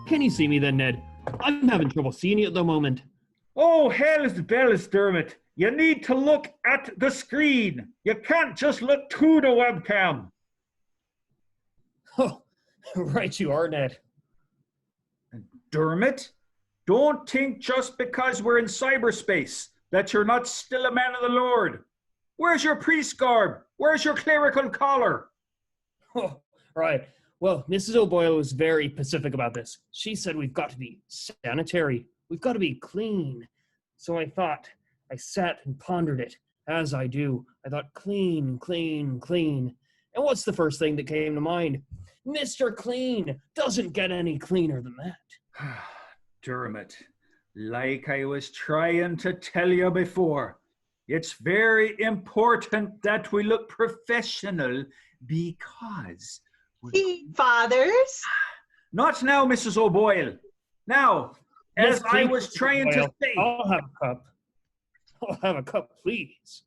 Can you see me then, Ned? I'm having trouble seeing you at the moment. Oh, hell's bells, Dermot. You need to look at the screen. You can't just look to the webcam. Oh, right you are, Ned. Dermot, don't think just because we're in cyberspace that you're not still a man of the Lord. Where's your priest garb? Where's your clerical collar? Oh, right. Well, Mrs. O'Boyle was very pacific about this. She said we've got to be sanitary. We've got to be clean. So I sat and pondered it, as I do. I thought, clean, clean, clean. And what's the first thing that came to mind? Mr. Clean doesn't get any cleaner than that. Dermot, like I was trying to tell you before, it's very important that we look professional because... Fathers? Not now, Mrs. O'Boyle. Now, as I was trying to say... I'll have a cup. I'll have a cup, please.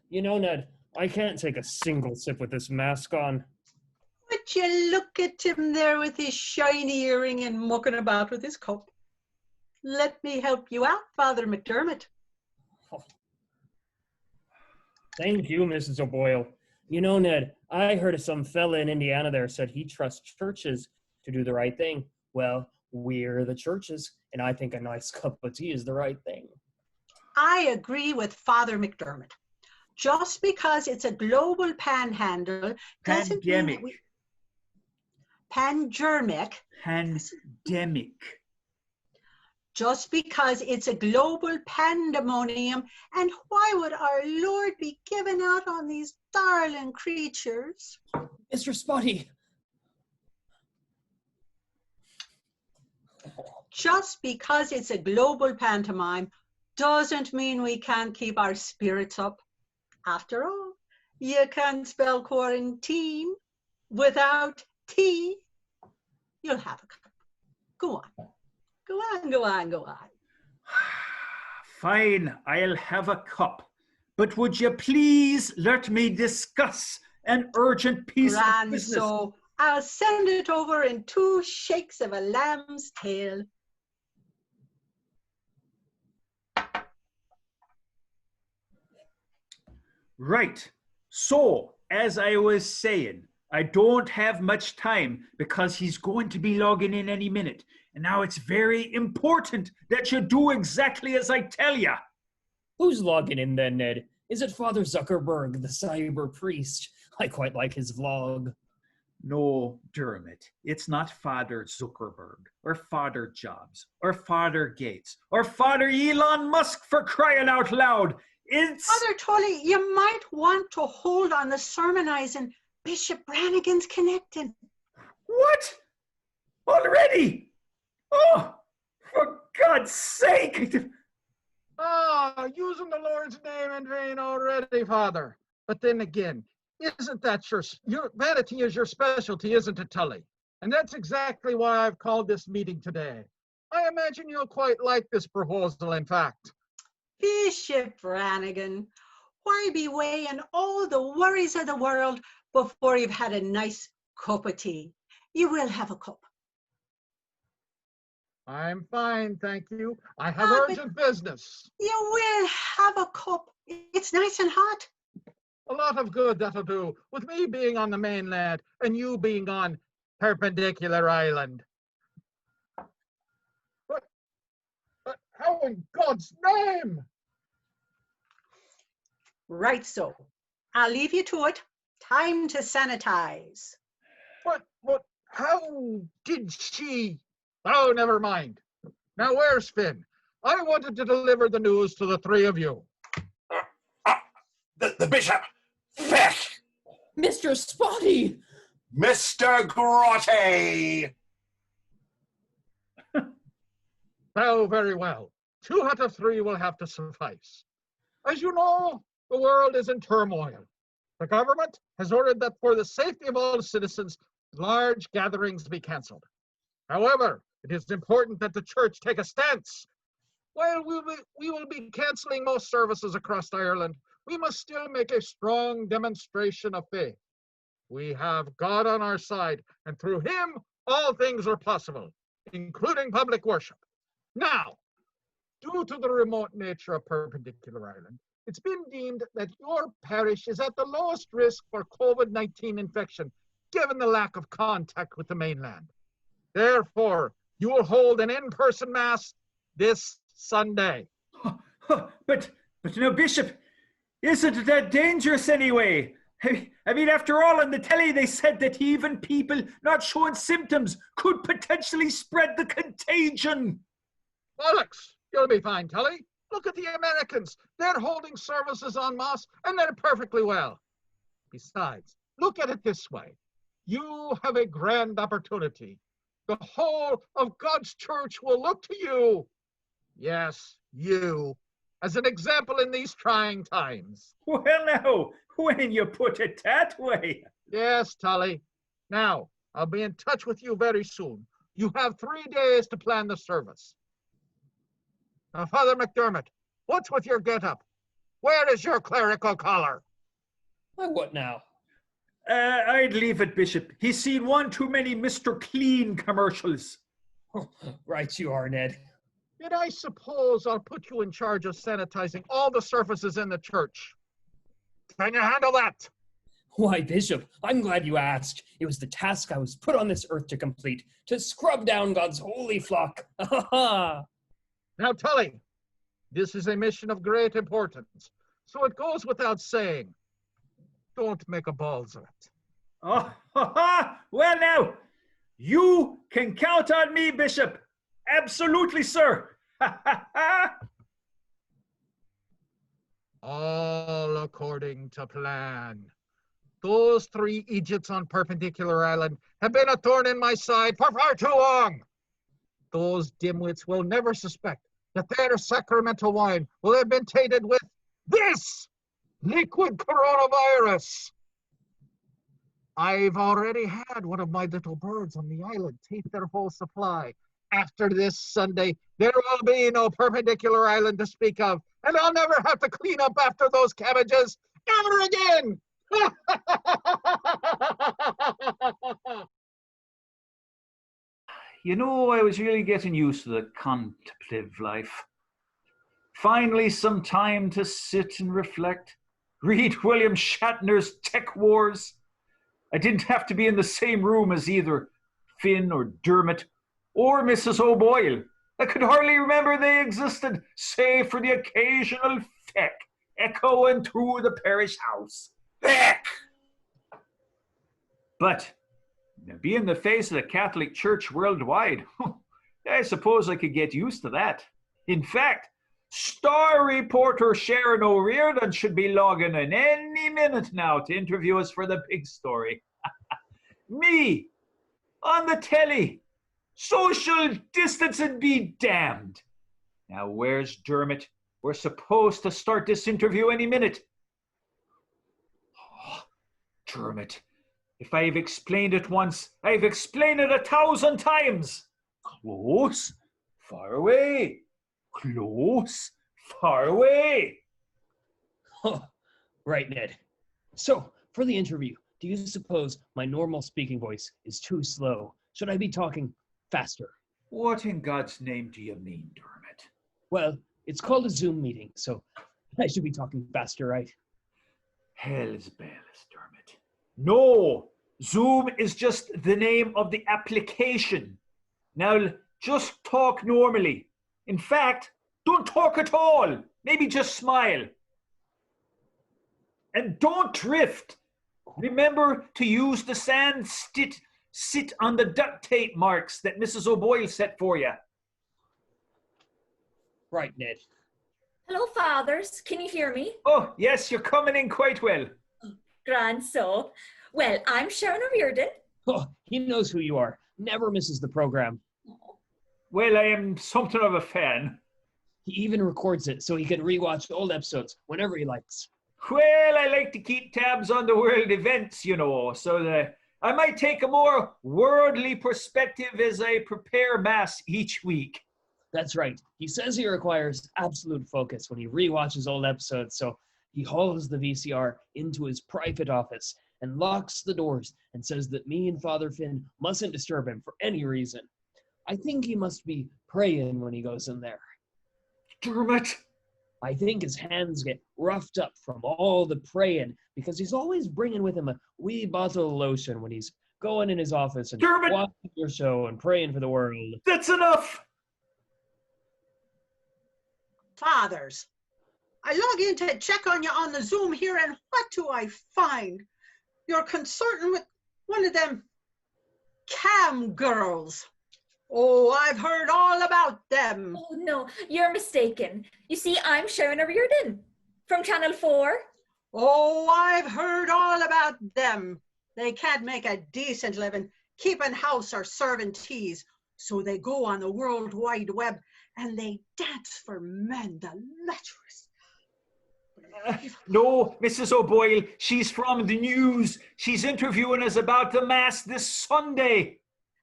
You know, Ned, I can't take a single sip with this mask on. Would you look at him there with his shiny earring and mucking about with his cup? Let me help you out, Father McDermott. Oh. Thank you, Mrs. O'Boyle. You know, Ned, I heard of some fella in Indiana there said he trusts churches to do the right thing. Well, we're the churches, and I think a nice cup of tea is the right thing. I agree with Father McDermott. Just because it's a global panhandle doesn't mean that we... Pandemic. Pandemic. Just because it's a global pandemonium, and why would our Lord be giving out on these darling creatures? Mr. Spotty. Just because it's a global pantomime doesn't mean we can't keep our spirits up. After all, you can't spell quarantine without tea. You'll have a cup. Go on. Go on, go on, go on. Fine, I'll have a cup. But would you please let me discuss an urgent piece of business? So I'll send it over in 2 shakes of a lamb's tail. Right. So, as I was saying, I don't have much time because he's going to be logging in any minute. And now it's very important that you do exactly as I tell you. Who's logging in then, Ned? Is it Father Zuckerberg, the cyber priest? I quite like his vlog. No, Dermot, it's not Father Zuckerberg, or Father Jobs, or Father Gates, or Father Elon Musk, for crying out loud. It's... Father Tully, you might want to hold on the sermonizing Bishop Brannigan's connecting. What? Already? Oh, for God's sake! Using the Lord's name in vain already, Father. But then again, isn't that your vanity is your specialty, isn't it, Tully? And that's exactly why I've called this meeting today. I imagine you'll quite like this proposal, in fact. Bishop Brannigan, why be weighing all the worries of the world before you've had a nice cup of tea? You will have a cup. I'm fine, thank you. I have urgent business. You will have a cup. It's nice and hot. A lot of good that'll do, with me being on the mainland and you being on Perpendicular Island. But how in God's name? Right so. I'll leave you to it. Time to sanitize. But how did she... Oh, never mind. Now where's Finn? I wanted to deliver the news to the 3 of you. The bishop! Feck! Mr. Spotty! Mr. Grotte! Oh, very well. 2 out of 3 will have to suffice. As you know, the world is in turmoil. The government has ordered that for the safety of all citizens, large gatherings be cancelled. However, it is important that the church take a stance. While we will be cancelling most services across Ireland, we must still make a strong demonstration of faith. We have God on our side, and through him, all things are possible, including public worship. Now, due to the remote nature of Perpendicular Island, it's been deemed that your parish is at the lowest risk for COVID-19 infection, given the lack of contact with the mainland. Therefore, you will hold an in-person mass this Sunday. But no, Bishop, isn't it that dangerous anyway? I mean, after all, on the telly they said that even people not showing symptoms could potentially spread the contagion. Bollocks! You'll be fine, Tully. Look at the Americans. They're holding services en masse, and they're perfectly well. Besides, look at it this way. You have a grand opportunity. The whole of God's church will look to you. Yes, you, as an example in these trying times. Well, now, when you put it that way. Yes, Tully. Now, I'll be in touch with you very soon. You have 3 days to plan the service. Now, Father McDermott, what's with your get-up? Where is your clerical collar? Why, what now? I'd leave it, Bishop. He's seen one too many Mr. Clean commercials. Right you are, Ned. Yet I suppose I'll put you in charge of sanitizing all the surfaces in the church. Can you handle that? Why, Bishop, I'm glad you asked. It was the task I was put on this earth to complete, to scrub down God's holy flock. Now, Tully, this is a mission of great importance, so it goes without saying. Don't make a balls of it. Oh, well now, you can count on me, Bishop. Absolutely, sir. All according to plan. Those 3 idiots on Perpendicular Island have been a thorn in my side for far too long. Those dimwits will never suspect that their sacramental wine will have been tainted with this liquid coronavirus. I've already had one of my little birds on the island taint their whole supply. After this Sunday, there will be no Perpendicular Island to speak of, and I'll never have to clean up after those cabbages ever again. You know, I was really getting used to the contemplative life. Finally, some time to sit and reflect, read William Shatner's Tech Wars. I didn't have to be in the same room as either Finn or Dermot or Mrs. O'Boyle. I could hardly remember they existed, save for the occasional feck echoing through the parish house. Feck! But being the face of the Catholic Church worldwide, I suppose I could get used to that. In fact, star reporter Sharon O'Riordan should be logging in any minute now to interview us for the big story. Me, on the telly, social distancing be damned. Now, where's Dermot? We're supposed to start this interview any minute. Oh, Dermot, if I've explained it once, I've explained it 1,000 times. Close, far away. Close, far away. Oh, right, Ned. So, for the interview, do you suppose my normal speaking voice is too slow? Should I be talking faster? What in God's name do you mean, Dermot? Well, it's called a Zoom meeting, so I should be talking faster, right? Hell's bells, Dermot. No, Zoom is just the name of the application. Now, just talk normally. In fact, don't talk at all. Maybe just smile. And don't drift. Remember to use the sand sit on the duct tape marks that Mrs. O'Boyle set for you. Right, Ned. Hello, fathers. Can you hear me? Oh, yes, you're coming in quite well. Grand so. Well, I'm Sharon O'Riordan. Oh, he knows who you are. Never misses the program. Well, I am something of a fan. He even records it so he can rewatch old episodes whenever he likes. Well, I like to keep tabs on the world events, you know, so that I might take a more worldly perspective as I prepare Mass each week. That's right. He says he requires absolute focus when he rewatches old episodes, so he hauls the VCR into his private office and locks the doors and says that me and Father Finn mustn't disturb him for any reason. I think he must be praying when he goes in there. Dermot! I think his hands get roughed up from all the praying because he's always bringing with him a wee bottle of lotion when he's going in his office and Dermot! watching your show and praying for the world. That's enough! Fathers, I log in to check on you on the Zoom here, and what do I find? You're consorting with one of them cam girls. Oh, I've heard all about them. Oh, no, you're mistaken. You see, I'm Sharon O'Riordan from Channel 4. Oh, I've heard all about them. They can't make a decent living keeping house or serving teas, so they go on the World Wide Web and they dance for men, the lecherous. No, Mrs. O'Boyle, she's from the news. She's interviewing us about the Mass this Sunday.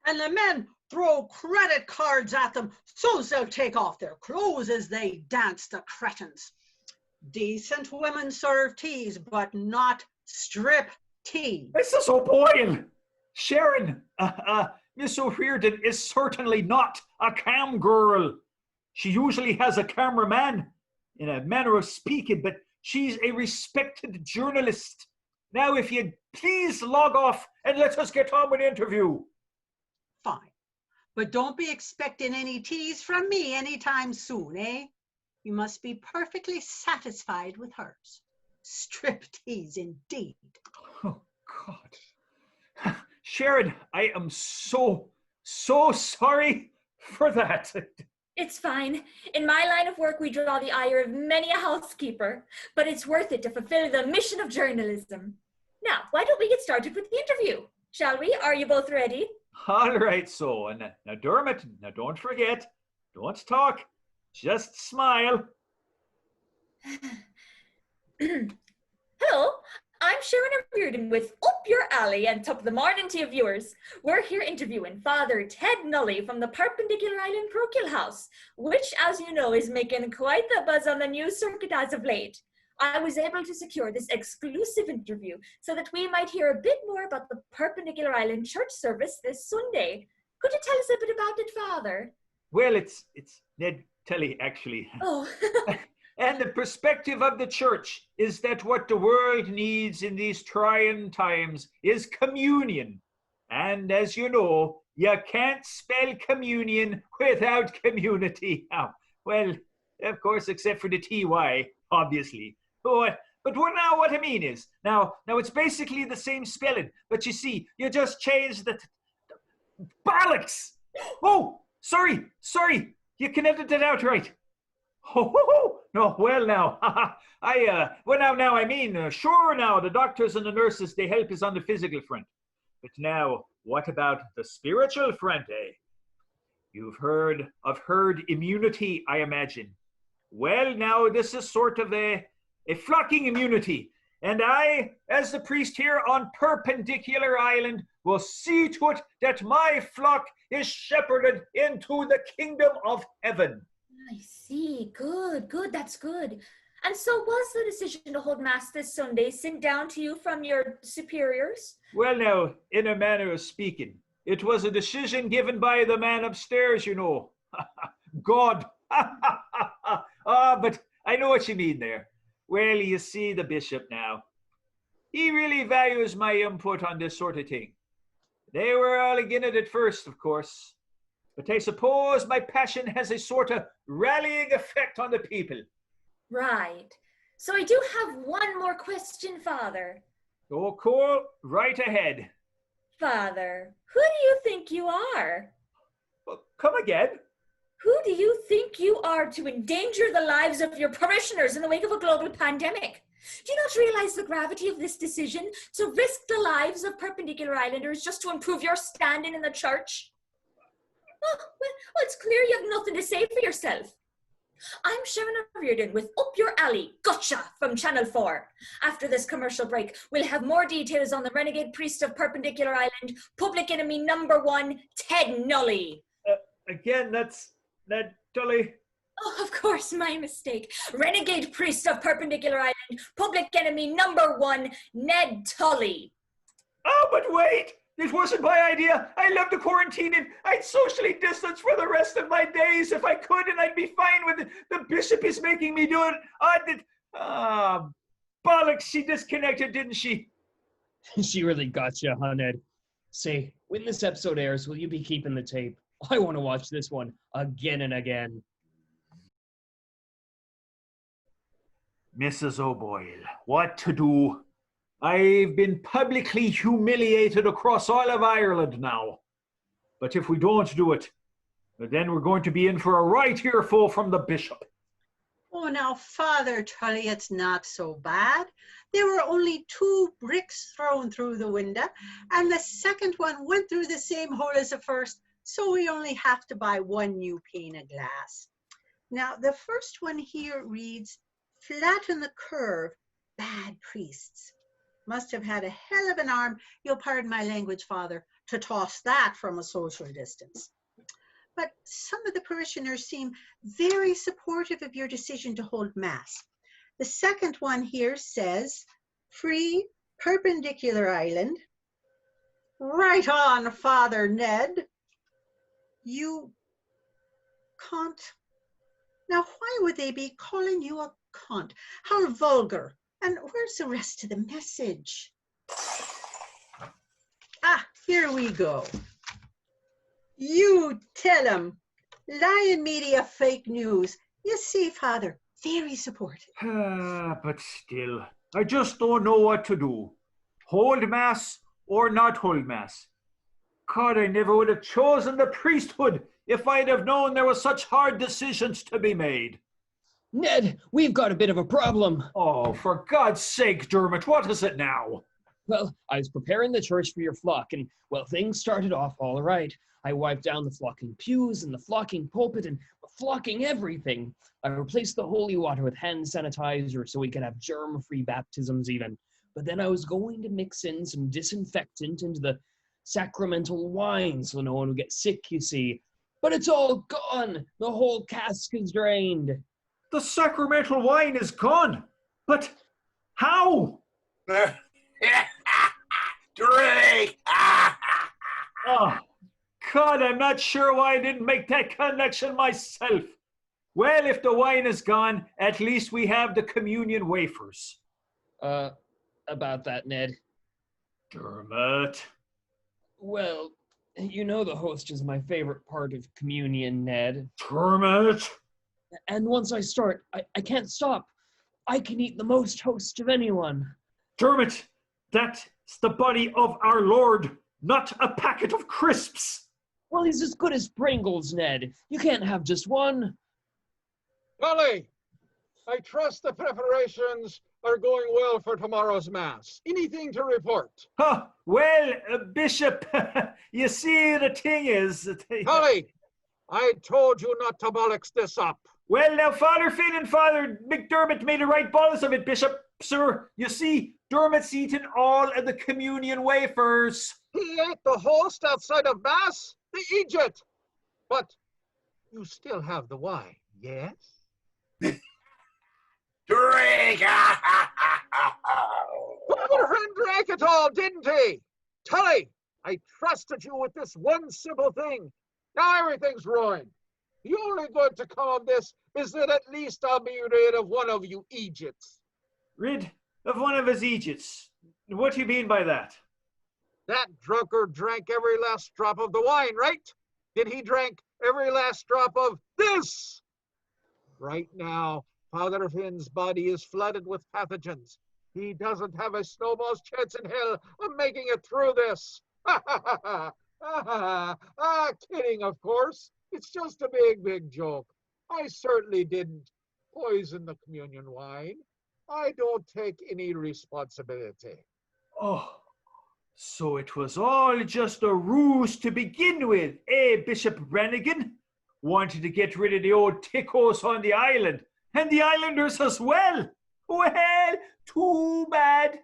And the men throw credit cards at them so they'll take off their clothes as they dance, the cretins. Decent women serve teas, but not strip tea. Mrs. O'Boyle! Sharon, Miss O'Riordan is certainly not a cam girl. She usually has a cameraman, in a manner of speaking, but she's a respected journalist. Now, if you'd please log off and let us get on with the interview. Fine. But don't be expecting any teas from me anytime soon, eh? You must be perfectly satisfied with hers. Strip teas, indeed. Oh, God. Sharon, I am so sorry for that. It's fine. In my line of work, we draw the ire of many a housekeeper, but it's worth it to fulfill the mission of journalism. Now, why don't we get started with the interview? Shall we? Are you both ready? All right, so, and now Dermot, now don't forget, don't talk, just smile. Hello, I'm Sharon O'Riordan with Up Your Alley and Top of the Morning to you viewers. We're here interviewing Father Ted Nully from the Perpendicular Island Parochial House, which, as you know, is making quite the buzz on the news circuit as of late. I was able to secure this exclusive interview so that we might hear a bit more about the Perpendicular Island church service this Sunday. Could you tell us a bit about it, Father? Well, it's Ned Telly, actually. Oh. And the perspective of the church is that what the world needs in these trying times is communion. And as you know, you can't spell communion without community. Well, of course, except for the TY, obviously. But what I mean is, now it's basically the same spelling, but you see, you just changed the bollocks! Oh, sorry, you can edit that out, right? Oh, no, well now, sure now, the doctors and the nurses, they help us on the physical front. But now, what about the spiritual front, eh? You've heard of herd immunity, I imagine. Well, now, this is sort of a flocking immunity. And I, as the priest here on Perpendicular Island, will see to it that my flock is shepherded into the kingdom of heaven. I see. Good. That's good. And so was the decision to hold Mass this Sunday sent down to you from your superiors? Well, now, in a manner of speaking, it was a decision given by the man upstairs, you know. God. But I know what you mean there. Well, you see, the bishop now, he really values my input on this sort of thing. They were all against it at first, of course. But I suppose my passion has a sort of rallying effect on the people. Right. So I do have one more question, Father. Oh, cool. Right ahead. Father, who do you think you are? Well, come again. Who do you think you are to endanger the lives of your parishioners in the wake of a global pandemic? Do you not realize the gravity of this decision to risk the lives of Perpendicular Islanders just to improve your standing in the church? Well, it's clear you have nothing to say for yourself. I'm Sharon O'Riordan with Up Your Alley, Gotcha, from Channel 4. After this commercial break, we'll have more details on the renegade priest of Perpendicular Island, public enemy number 1, Ted Nully. Again, that's Ned Tully. Oh, of course, my mistake. Renegade priest of Perpendicular Island, public enemy number 1, Ned Tully. Oh, but wait! It wasn't my idea. I love to quarantine and I'd socially distance for the rest of my days if I could, and I'd be fine with it. The bishop is making me do it. Bollocks, she disconnected, didn't she? She really got you, huh, Ned? Say, when this episode airs, will you be keeping the tape? I want to watch this one again and again. Mrs. O'Boyle, what to do? I've been publicly humiliated across all of Ireland now. But if we don't do it, then we're going to be in for a right earful from the bishop. Oh, now, Father Tully, it's not so bad. There were only 2 bricks thrown through the window, and the second one went through the same hole as the first, so we only have to buy 1 new pane of glass. Now, the first one here reads, "Flatten the curve, bad priests." Must have had a hell of an arm, you'll pardon my language, Father, to toss that from a social distance. But some of the parishioners seem very supportive of your decision to hold Mass. The second one here says, "Free perpendicular island." Right on, Father Ned. You can't. Now, why would they be calling you a cunt? How vulgar. And where's the rest of the message? Ah, here we go. You tell them. Lion media fake news. You see, Father, very supportive. But still, I just don't know what to do. Hold Mass or not hold Mass. God, I never would have chosen the priesthood if I'd have known there were such hard decisions to be made. Ned, we've got a bit of a problem. Oh, for God's sake, Dermot, what is it now? Well, I was preparing the church for your flock, and, well, things started off all right. I wiped down the flocking pews and the flocking pulpit and flocking everything. I replaced the holy water with hand sanitizer so we could have germ-free baptisms even. But then I was going to mix in some disinfectant into the sacramental wine so no one would get sick, you see. But it's all gone. The whole cask is drained. The sacramental wine is gone. But how? Drink! Oh, God, I'm not sure why I didn't make that connection myself. Well, if the wine is gone, at least we have the communion wafers. About that, Ned. Dermot. Well, you know the host is my favorite part of communion, Ned. Dermot. And once I start, I can't stop. I can eat the most host of anyone. Dermot, that's the body of our Lord, not a packet of crisps. Well, he's as good as Pringles, Ned. You can't have just one. Tully, I trust the preparations are going well for tomorrow's Mass. Anything to report? Well, Bishop, you see, the thing is... Tully, I told you not to bollocks this up. Well, now, Father Finn and Father McDermott made a right balls of it, Bishop. Sir, you see, Dermot's eaten all of the communion wafers. He ate the host outside of Mass? The Egypt. But you still have the wine, yes? Drink! Father Finn drank it all, didn't he? Tully, I trusted you with this one simple thing. Now everything's ruined. The only good to come of this is that at least I'll be rid of one of you Egypts. Rid of one of his Egypts? What do you mean by that? That drunkard drank every last drop of the wine, right? Did he drink every last drop of this? Right now, Father Finn's body is flooded with pathogens. He doesn't have a snowball's chance in hell of making it through this. Kidding, of course. It's just a big joke. I certainly didn't poison the communion wine. I don't take any responsibility. Oh, so it was all just a ruse to begin with, eh, Bishop Brannigan? Wanted to get rid of the old tickos on the island, and the islanders as well. Well, too bad.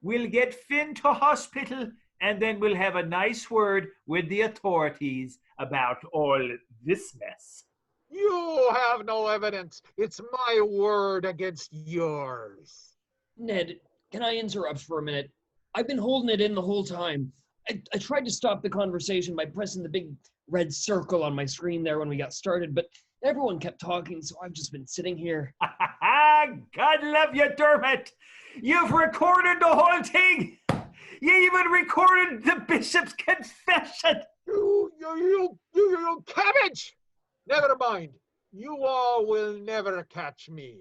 We'll get Finn to hospital, and then we'll have a nice word with the authorities about all this mess. You have no evidence. It's my word against yours. Ned, can I interrupt for a minute? I've been holding it in the whole time. I tried to stop the conversation by pressing the big red circle on my screen there when we got started, but everyone kept talking, so I've just been sitting here. God love you, Dermot. You've recorded the whole thing. You even recorded the bishop's confession. You cabbage! Never mind. You all will never catch me.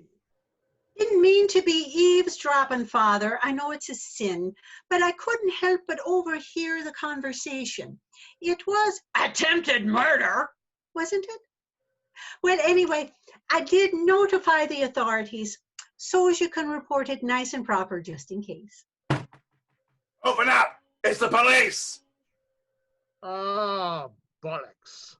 Didn't mean to be eavesdropping, Father. I know it's a sin, but I couldn't help but overhear the conversation. It was attempted murder, wasn't it? Well, anyway, I did notify the authorities, so as you can report it nice and proper just in case. Open up! It's the police! Ah, bollocks.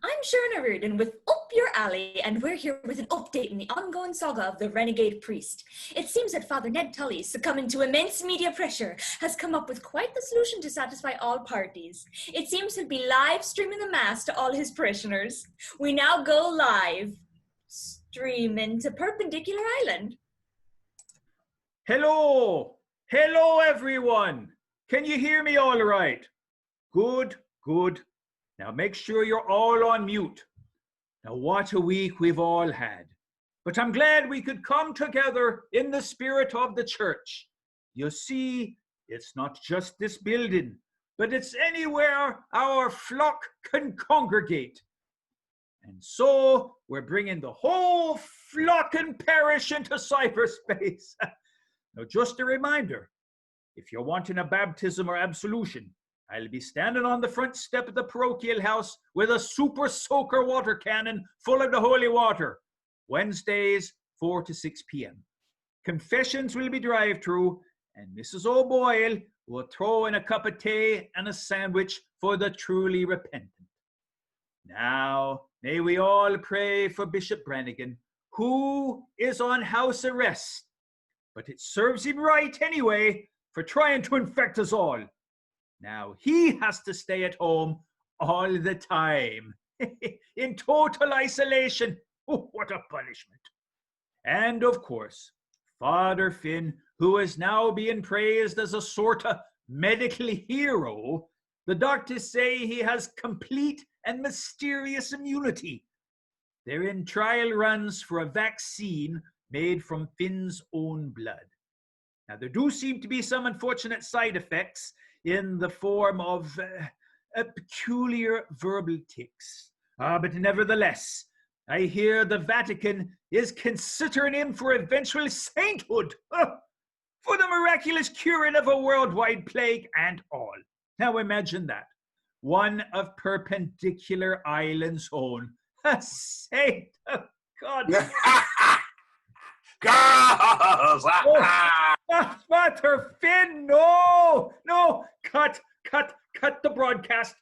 I'm Sharon Reardon with Up Your Alley, and we're here with an update in the ongoing saga of the renegade priest. It seems that Father Ned Tully, succumbing to immense media pressure, has come up with quite the solution to satisfy all parties. It seems he'll be live streaming the Mass to all his parishioners. We now go live, streaming to Perpendicular Island. Hello. Hello, everyone. Can you hear me all right? Good, good. Now make sure you're all on mute. Now what a week we've all had. But I'm glad we could come together in the spirit of the church. You see, it's not just this building, but it's anywhere our flock can congregate. And so we're bringing the whole flock and parish into cyberspace. Now just a reminder, if you're wanting a baptism or absolution, I'll be standing on the front step of the parochial house with a super soaker water cannon full of the holy water. Wednesdays, 4 to 6 p.m. Confessions will be drive-through, and Mrs. O'Boyle will throw in a cup of tea and a sandwich for the truly repentant. Now, may we all pray for Bishop Brannigan, who is on house arrest. But it serves him right anyway for trying to infect us all. Now he has to stay at home all the time, in total isolation. Oh, what a punishment. And of course, Father Finn, who is now being praised as a sort of medical hero. The doctors say he has complete and mysterious immunity. They're in trial runs for a vaccine made from Finn's own blood. Now, there do seem to be some unfortunate side effects in the form of peculiar verbal tics. But nevertheless, I hear the Vatican is considering him for eventual sainthood, for the miraculous curing of a worldwide plague and all. Now imagine that. One of Perpendicular Island's own. A saint of God. Girls! Father Finn, no! Cut the broadcast.